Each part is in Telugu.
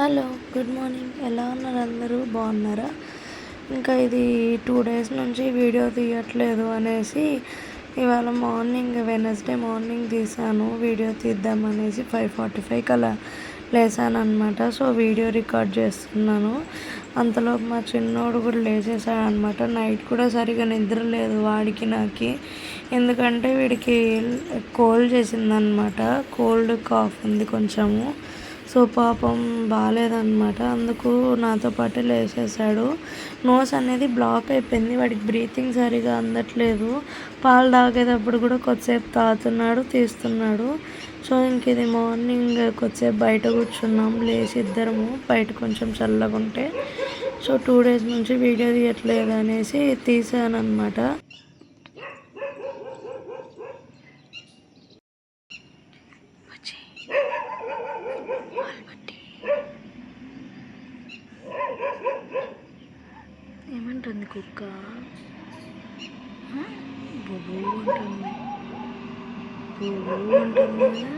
Hello, good morning. ఎలా ఉన్నారు అందరూ? బాగున్నారా? ఇంకా ఇది 2 డేస్ నుంచి వీడియో తీయట్లేదు అనేసి ఇవాళ మార్నింగ్ వెనస్డే మార్నింగ్ తీసాను. వీడియో తీద్దామనేసి 5:45 అలా లేసాను అనమాట. సో వీడియో రికార్డ్ చేస్తున్నాను. అంతలోపు మా చిన్నోడు కూడా లేచేసాడు అనమాట. నైట్ కూడా సరిగా నిద్ర లేదు వాడికి నాకి. ఎందుకంటే వీడికి కోల్డ్ చేసిందనమాట. కోల్డ్ కాఫ్ ఉంది కొంచెము. సో పాపం బాగాలేదన్నమాట. అందుకు నాతో పాటు లేచేసాడు. నోస్ అనేది బ్లాక్ అయిపోయింది. వాడికి బ్రీతింగ్ సరిగా అందట్లేదు. పాలు తాగేటప్పుడు కూడా కొద్దిసేపు తాగుతున్నాడు, తీస్తున్నాడు. సో ఇంక ఇది మార్నింగ్ కొద్దిసేపు బయట కూర్చున్నాం లేచి ఇద్దరము. బయట కొంచెం చల్లగా ఉంటే సో 2 డేస్ నుంచి వీడియో తీయట్లేదు అనేసి తీసాను అనమాట. ఏమంటుంది కుక్క? బొబు అంటుంది. బొబు అంటుంది కదా,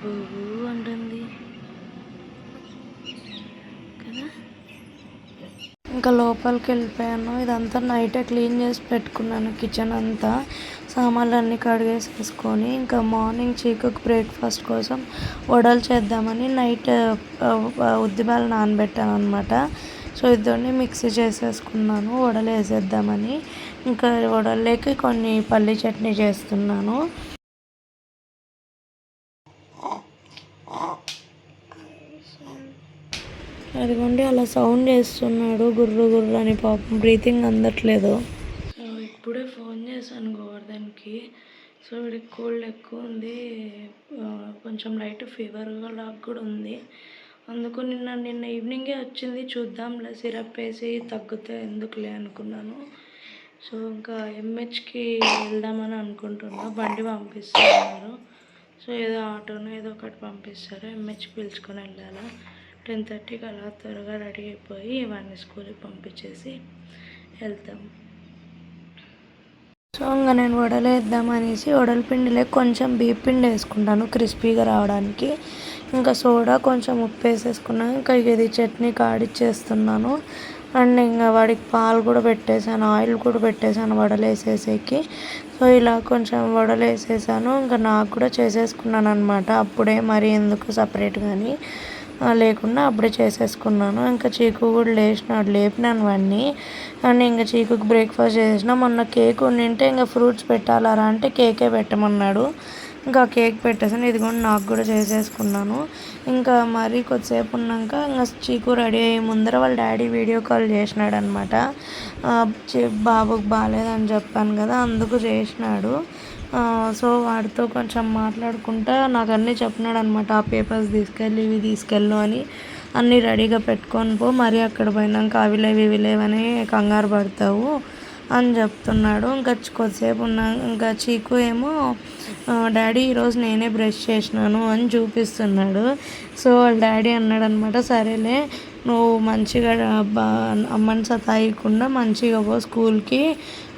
బొబు అంటుంది కదా. ఇంకా లోపలికి వెళ్ళిపోయాను. ఇదంతా నైటే క్లీన్ చేసి పెట్టుకున్నాను. కిచెన్ అంతా సామాన్లు అన్నీ కడిగేసేసుకొని ఇంకా మార్నింగ్ చీకుకు బ్రేక్ఫాస్ట్ కోసం వడలు చేద్దామని నైట్ ఉద్దిబాలు నానబెట్టాను అనమాట. సో ఇద్దరిని మిక్సీ చేసేసుకున్నాను వడలు వేసేద్దామని. ఇంకా వడల్లోకి కొన్ని పల్లి చట్నీ చేస్తున్నాను. అదిగోండి అలా సౌండ్ చేస్తున్నాడు గుర్రు గుర్రు అని. పాపం బ్రీతింగ్ అందట్లేదు. సో ఇప్పుడే ఫోన్ చేశాను గోవర్ధన్కి. సో వీడికి కోల్డ్ ఎక్కువ ఉంది, కొంచెం లైట్ ఫీవర్ లాగా కూడా ఉంది. అందుకు నిన్న ఈవినింగే వచ్చింది. చూద్దాంలే సిరప్ వేసి తగ్గితే ఎందుకులే అనుకున్నాను. సో ఇంకా ఎంహెచ్కి వెళ్దామని అనుకుంటున్నా. బండి పంపిస్తున్నారు. సో ఏదో ఆటోనో ఏదో ఒకటి పంపిస్తారు. ఎంహెచ్కి పిలుచుకొని వెళ్ళాలా. 10:30కి అలా త్వరగా రెడీ అయిపోయి ఇవన్నీ స్కూల్కి పంపించేసి వెళ్తాం. సో ఇంకా నేను వడలు వేద్దామనేసి వడల పిండిలో కొంచెం బియ్యం పిండి వేసుకుంటాను క్రిస్పీగా రావడానికి. ఇంకా సోడా కొంచెం ఉప్పు వేసేసుకున్నాను. ఇంకా ఇది చట్నీ కాడిచ్చేస్తున్నాను. అండ్ ఇంకా వాడికి పాలు కూడా పెట్టేశాను, ఆయిల్ కూడా పెట్టేశాను వడలు వేసేసేకి. సో ఇలా కొంచెం వడలు వేసేసాను. ఇంకా నాకు కూడా చేసేసుకున్నాను అనమాట. అప్పుడే మరి ఎందుకు సపరేట్ కానీ లేకుండా అప్పుడే చేసేసుకున్నాను. ఇంకా చీకు కూడా లేచినాడు, లేపినాను వాడిని. అండ్ ఇంకా చీకుకి బ్రేక్ఫాస్ట్ చేసేసిన. మొన్న కేక్ ఉండింటే ఇంకా ఫ్రూట్స్ పెట్టాలరా అంటే కేకే పెట్టమన్నాడు. ఇంకా కేక్ పెట్టేసాను. ఇది కూడా నాకు కూడా చేసేసుకున్నాను. ఇంకా మరీ కొద్దిసేపు ఉన్నాక ఇంకా చీకు రెడీ అయ్యే ముందర వాళ్ళ డాడీ వీడియో కాల్ చేసినాడు అనమాట. బాబుకి బాగాలేదని చెప్పాను కదా, అందుకు చేసినాడు. సో వాడితో కొంచెం మాట్లాడుకుంటా నాకు అన్నీ చెప్పినాడు అనమాట. ఆ పేపర్స్ తీసుకెళ్ళి ఇవి తీసుకెళ్ళు అని అన్నీ రెడీగా పెట్టుకొని పో, మరి అక్కడ పోయినాక అవి లేవని కంగారు పడతావు అని చెప్తున్నాడు. ఇంకా కొద్దిసేపు ఉన్నా ఇంకా చీకు ఏమో డాడీ ఈరోజు నేనే బ్రష్ చేసినాను అని చూపిస్తున్నాడు. సో వాళ్ళ డాడీ అన్నాడు అనమాట, సరేలే నువ్వు మంచిగా అమ్మని సతాయికుండా మంచిగా పో స్కూల్కి,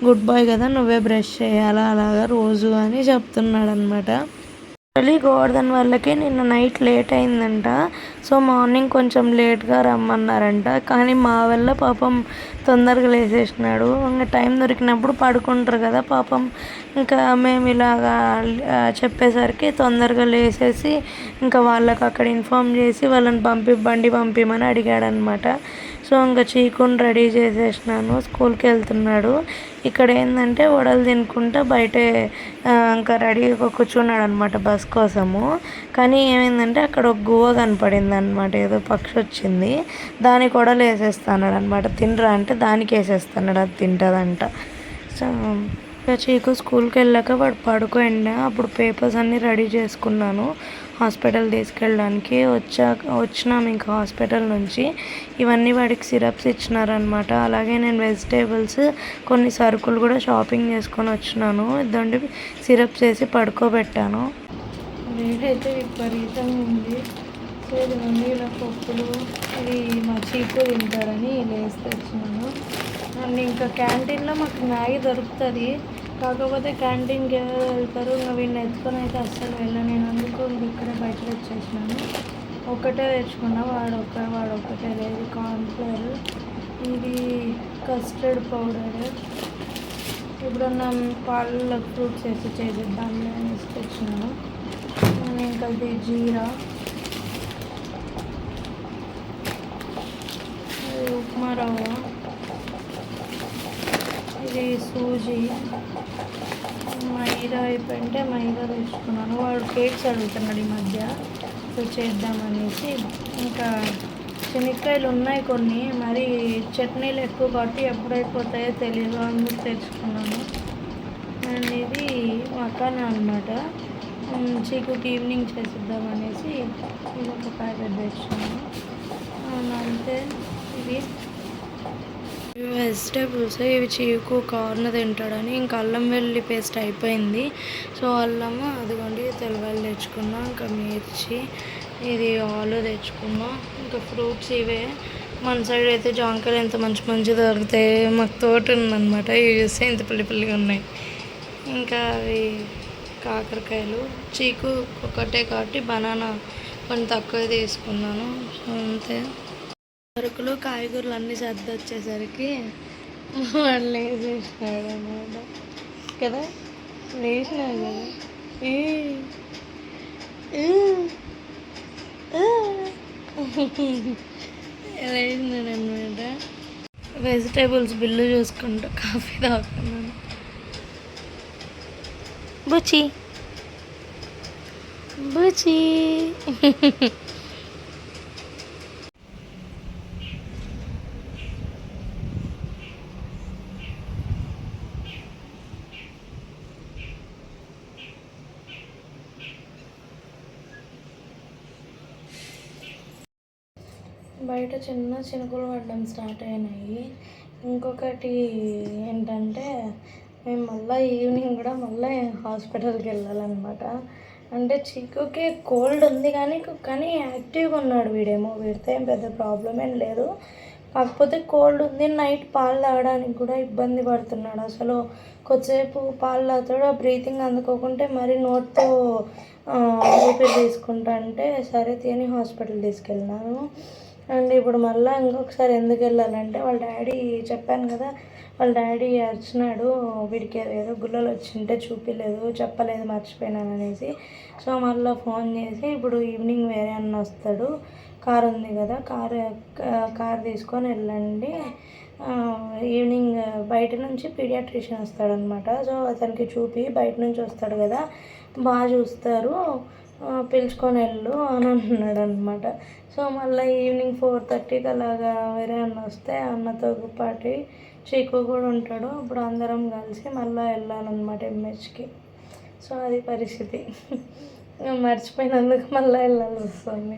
గుడ్ బాయ్ కదా, నువ్వే బ్రష్ చేయాలా అలాగా రోజు అని చెప్తున్నాడు అనమాట. యాక్చువల్లీ గోవర్ధన్ వాళ్ళకి నిన్న నైట్ లేట్ అయిందంట. సో మార్నింగ్ కొంచెం లేట్గా రమ్మన్నారంట. కానీ మా వల్ల పాపం తొందరగా లేచేసినాడు. ఇంకా టైం దొరికినప్పుడు పడుకుంటారు కదా పాపం. ఇంకా మేము ఇలాగా చెప్పేసరికి తొందరగా లేచేసి ఇంకా వాళ్ళకి అక్కడ ఇన్ఫామ్ చేసి వాళ్ళని బండి పంపిమని అడిగాడనమాట. సో ఇంకా చీకుని రెడీ చేసేసినాను. స్కూల్కి వెళ్తున్నాడు. ఇక్కడ ఏంటంటే వడలు తినుకుంటా బయటే ఇంకా రెడీగా కూర్చున్నాడు అనమాట బస్ కోసము. కానీ ఏమైందంటే అక్కడ ఒక గువ్వ కనపడింది అనమాట. ఏదో పక్షి వచ్చింది, దానికి వడలు వేసేస్తున్నాడు అనమాట. తినరా అంటే దానికి వేసేస్తున్నాడు, అది తింటుందంట. సో చీకు స్కూల్కి వెళ్ళాక వాడు పడుకోండి. అప్పుడు పేపర్స్ అన్నీ రెడీ చేసుకున్నాను హాస్పిటల్ తీసుకెళ్ళడానికి. వచ్చినాము ఇంకా హాస్పిటల్ నుంచి. ఇవన్నీ వాడికి సిరప్స్ ఇచ్చినారనమాట. అలాగే నేను వెజిటేబుల్స్ కొన్ని సరుకులు కూడా షాపింగ్ చేసుకొని వచ్చినాను. ఇదండి సిరప్స్ వేసి పడుకోబెట్టాను. వేడైతే విపరీతంగా ఉంది. సో ఇదిగోండి ఇలా పప్పులు, ఇది మా చీకు తింటారని లేసి తెచ్చినాను. అండ్ ఇంకా క్యాంటీన్లో మాకు మ్యాగీ దొరుకుతుంది. కాకపోతే క్యాంటీన్కి ఎవరు వెళ్తారు, ఇంకా వీడిని ఎత్తుకొని అయితే అస్సలు వెళ్ళను నేను. అందుకు ఇక్కడే బయటకు వచ్చేసినాను. ఒకటే తెచ్చుకున్నా, వాడొక్కటే లేదు. కార్న్ఫ్లవర్, ఇది కస్టర్డ్ పౌడర్. ఎప్పుడన్నా పాలలో ఫ్రూట్స్ వేసి చేసేద్దాంలే అనేసి తెచ్చినాను. ఇంకా ఇది జీరా, ఉప్మా రవ్వ, ఇది సూజీ, మైదా అయిపోయింటే మైదా తెచ్చుకున్నాను. వాడు కేక్స్ అడుగుతున్నాడు ఈ మధ్య, సో చేద్దామనేసి. ఇంకా శనక్కాయలు ఉన్నాయి కొన్ని, మరి చట్నీలు ఎక్కువ కాబట్టి ఎప్పుడైపోతాయో తెలియదు, అందుకు తెచ్చుకున్నాను. అండ్ ఇది మకానా అనమాట, చీకుకి ఈవినింగ్ చేసిద్దామనేసి ఇది ఒక ప్యాకెట్ తెచ్చుకున్నాను. అంతే. ఇవి వెజిటేబుల్స్, ఇవి చీకు కార్న్ తింటాడని ఇంకా అల్లం వెల్లుల్లి పేస్ట్ అయిపోయింది. సో అల్లము అదిగోండి, తెల్లవాళ్ళు తెచ్చుకున్నా. ఇంకా మిర్చి, ఇది ఆలు తెచ్చుకున్నా. ఇంకా ఫ్రూట్స్ ఇవే. మన సైడ్ అయితే జాంకాయలు ఎంత మంచి దొరుకుతాయి. మాకు తోట ఉందన్నమాట, ఇవి చూస్తే ఇంత పుల్లిగా ఉన్నాయి. ఇంకా అవి కాకరకాయలు, చీకు ఒకటే కాబట్టి బనానా కొంచెం తక్కువ తీసుకున్నాను. అంతే. సరుకులు కాయగూరలు అన్నీ సర్ది వచ్చేసరికి వాళ్ళు లేచేసినాడు అన్నమాట కదా, లేచినాడు కదా, లేచినాడు అనమాట. వెజిటేబుల్స్ బిల్లు చూసుకుంటూ కాఫీ తాగుతున్నాను. బుచి బుచి బయట చిన్న చినుకులు పడడం స్టార్ట్ అయినాయి. ఇంకొకటి ఏంటంటే, మేము మళ్ళీ ఈవినింగ్ కూడా మళ్ళీ హాస్పిటల్కి వెళ్ళాలన్నమాట. అంటే చీకుకి కోల్డ్ ఉంది కానీ యాక్టివ్గా ఉన్నాడు వీడేమో. వీడితో ఏం పెద్ద ప్రాబ్లం ఏం లేదు, కాకపోతే కోల్డ్ ఉంది. నైట్ పాలు తాగడానికి కూడా ఇబ్బంది పడుతున్నాడు. అసలు కొద్దిసేపు పాలు తాగుతాడు, బ్రీతింగ్ అందుకోకుంటే మరి నోట్తో ఊపిరి తీసుకుంటా అంటే సరే తిని హాస్పిటల్ తీసుకెళ్ళినాను. అండ్ ఇప్పుడు మళ్ళీ ఇంకొకసారి ఎందుకు వెళ్ళాలంటే, వాళ్ళ డాడీ చెప్పాను కదా, వాళ్ళ డాడీ అరిచినాడు, వీడికి ఏదో గుల్లలు వచ్చింటే చూపించలేదు, చెప్పలేదు, మర్చిపోయినాను అనేసి. సో మళ్ళీ ఫోన్ చేసి ఇప్పుడు ఈవినింగ్ వేరే అన్న వస్తాడు, కార్ ఉంది కదా, కార్ తీసుకొని వెళ్ళండి, ఈవినింగ్ బయట నుంచి పీడియాట్రిషియన్ వస్తాడనమాట. సో అతనికి చూపి బయట నుంచి వస్తాడు కదా, బాగా చూస్తారు, పిలుచుకొని వెళ్ళు అని అంటున్నాడు అనమాట. సో మళ్ళీ ఈవినింగ్ 4:30కి అలాగా వేరే అన్న వస్తే అన్నతో పాటు చీకు కూడా ఉంటాడు. అప్పుడు అందరం కలిసి మళ్ళీ వెళ్ళాలన్నమాట ఎంహెచ్కి. సో అది పరిస్థితి. మర్చిపోయినందుకు మళ్ళీ వెళ్ళాల్సి వస్తుంది.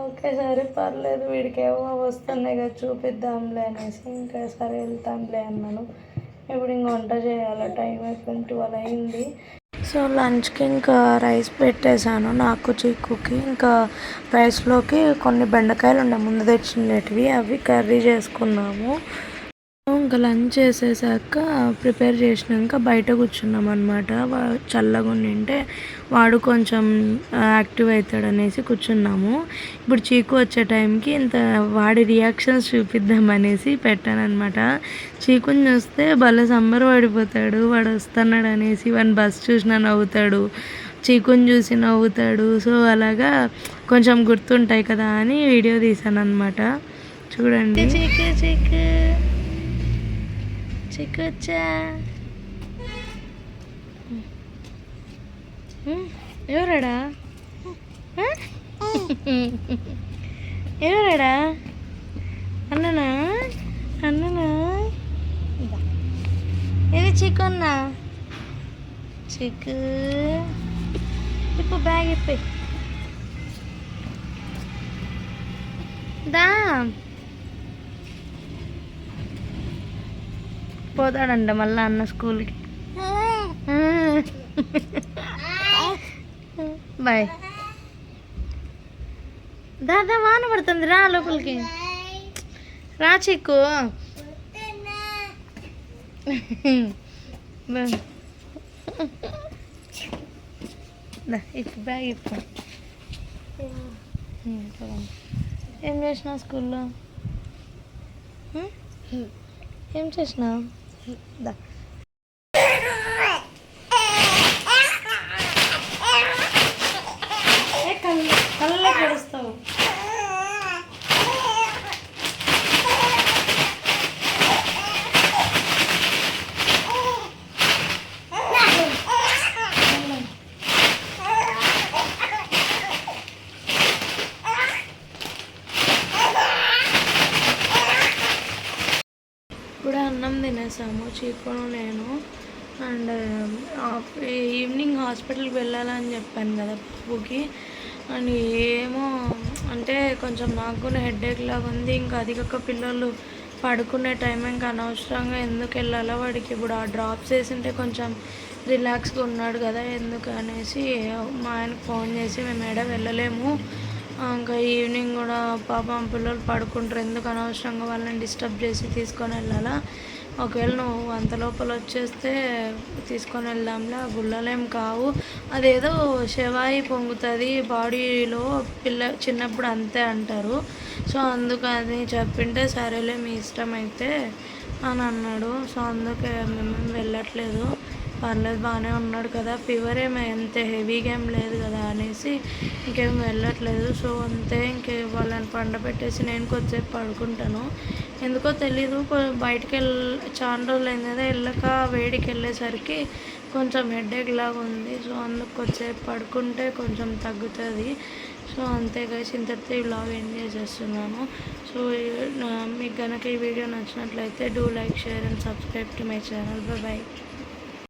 ఓకే సరే పర్లేదు, వీడికేమో వస్తున్నాయి కదా చూపిద్దాంలే అనేసి ఇంకా సరే వెళ్తాంలే అన్నాను. ఇప్పుడు ఇంక వంట చేయాలి, టైం అయిపోయింది, 12 అయింది. సో లంచ్కి ఇంకా రైస్ పెట్టేశాను నాకు చీకుకి. ఇంకా రైస్లోకి కొన్ని బెండకాయలు ఉండే ముందు తెచ్చినవి, అవి కర్రీ చేసుకున్నాము. ఇంకా లంచ్ చేసేసాక ప్రిపేర్ చేసినాక బయట కూర్చున్నాం అనమాట. చల్లగా ఉండింటే వాడు కొంచెం యాక్టివ్ అవుతాడు అనేసి కూర్చున్నాము. ఇప్పుడు చీకు వచ్చే టైంకి ఇంత వాడి రియాక్షన్స్ చూపిద్దామనేసి పెట్టాను అనమాట. చీకుని చూస్తే భలే సంబరపడిపోతాడు, వాడు వస్తున్నాడు అనేసి. వాడిని బస్ చూసినా నవ్వుతాడు, చీకుని చూసి నవ్వుతాడు. సో అలాగా కొంచెం గుర్తుంటాయి కదా అని వీడియో తీసాను అనమాట. చూడండి. చీకు చీకు చిక్కుచ్చా, ఎవరాడా ఎవరాడా అన్ననా అన్ననా, ఇది చిక్కున్నా చిక్కు. ఇప్పుడు బ్యాగ్ ఇప్పి దా, పోతాడంట మళ్ళీ అన్న స్కూల్కి. బాయ్. దాదా వాన పడుతుంది, రా లోపలికి రా చిక్కు. ఇప్పుడు బ్యాగ్ ఇప్పు. చూడండి ఏం చేసినావు స్కూల్లో? ఏం చేసినావు? దా కళ్ళ కడుస్తావు. ఇప్పుడు అన్నం తినేసాము చీకును నేను. అండ్ ఈవినింగ్ హాస్పిటల్కి వెళ్ళాలని చెప్పాను కదా బాబుకి. అండ్ ఏమో అంటే కొంచెం నాకు కూడా హెడేక్ లాగా ఉంది. ఇంకా అది కాక పిల్లలు పడుకునే టైం ఇంకా అనవసరంగా ఎందుకు వెళ్ళాలో వాడికి ఇప్పుడు ఆ డ్రాప్స్ వేసింటే కొంచెం రిలాక్స్గా ఉన్నాడు కదా ఎందుకు అనేసి మా ఆయనకు ఫోన్ చేసి మేము ఎడ వెళ్ళలేము, ఇంకా ఈవినింగ్ కూడా పాపం పిల్లలు పడుకుంటారు, ఎందుకు అనవసరంగా వాళ్ళని డిస్టర్బ్ చేసి తీసుకొని వెళ్ళాలా, ఒకవేళ నువ్వు అంత లోపల వచ్చేస్తే తీసుకొని వెళ్దాంలే, గుళ్ళలేం కావు, అదేదో శవాయి పొంగుతుంది బాడీలో చిన్నప్పుడు అంతే అంటారు, సో అందుకని చెప్పింటే సరేలే మీ ఇష్టం అయితే అని అన్నాడు. సో అందుకే మేము వెళ్ళట్లేదు, పర్లేదు బాగానే ఉన్నాడు కదా, ఫీవర్ ఏమీ ఎంత హెవీగా ఏం లేదు కదా అనేసి ఇంకేం వెళ్ళట్లేదు. సో అంతే, ఇంకే వాళ్ళని పండబెట్టేసి నేను కొద్దిసేపు పడుకుంటాను. ఎందుకో తెలీదు బయటికి చాలా రోజులు అయింది కదా వెళ్ళక, వేడికి వెళ్ళేసరికి కొంచెం హెడేక్ లాగా ఉంది. సో అందుకు కొద్దిసేపు పడుకుంటే కొంచెం తగ్గుతుంది. సో అంతే గైస్, ఇంతటితో ఈ వ్లాగ్ ఎంజాయ్ చేస్తున్నాను. సో మీకు కనుక ఈ వీడియో నచ్చినట్లయితే do like, share and subscribe to my channel. Bye.